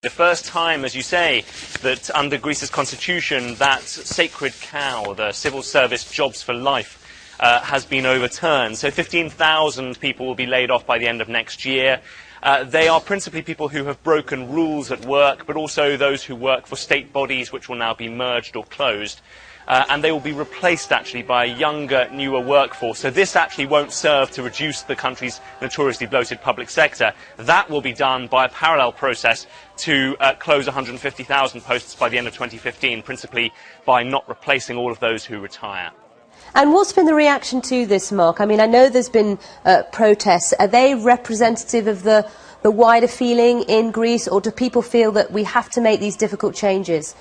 The first time, as you say, that under Greece's constitution, that sacred cow, the civil service jobs for life, has been overturned. So 15,000 people will be laid off by the end of next year. They are principally people who have broken rules at work, but also those who work for state bodies which will now be merged or closed. And they will be replaced actually by a younger, newer workforce. So this actually won't serve to reduce the country's notoriously bloated public sector. That will be done by a parallel process to close 150,000 posts by the end of 2015, principally by not replacing all of those who retire. And what's been the reaction to this, Mark? I mean, I know there's been protests. Are they representative of the wider feeling in Greece, or do people feel that we have to make these difficult changes?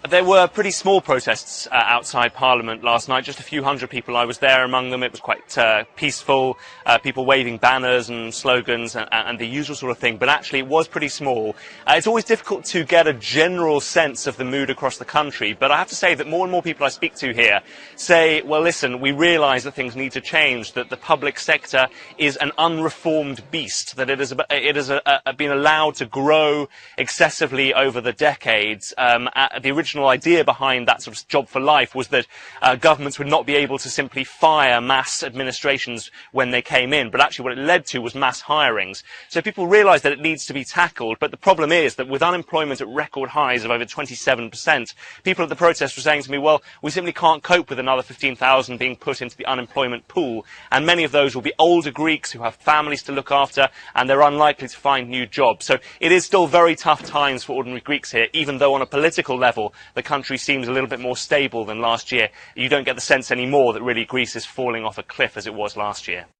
There were pretty small protests outside Parliament last night, just a few hundred people. I was there among them. It was quite peaceful, people waving banners and slogans and the usual sort of thing, but actually it was pretty small. It's always difficult to get a general sense of the mood across the country, but I have to say that more and more people I speak to here say, well, listen, we realise that things need to change, that the public sector is an unreformed beast, that it has been allowed to grow excessively over the decades. The original idea behind that sort of job for life was that governments would not be able to simply fire mass administrations when they came in, but actually what it led to was mass hirings. So people realise that it needs to be tackled, but the problem is that with unemployment at record highs of over 27%, people at the protest were saying to me, well, we simply can't cope with another 15,000 being put into the unemployment pool, and many of those will be older Greeks who have families to look after, and they're unlikely to find new jobs. So it is still very tough times for ordinary Greeks here, even though on a political level the country seems a little bit more stable than last year. You don't get the sense anymore that really Greece is falling off a cliff as it was last year.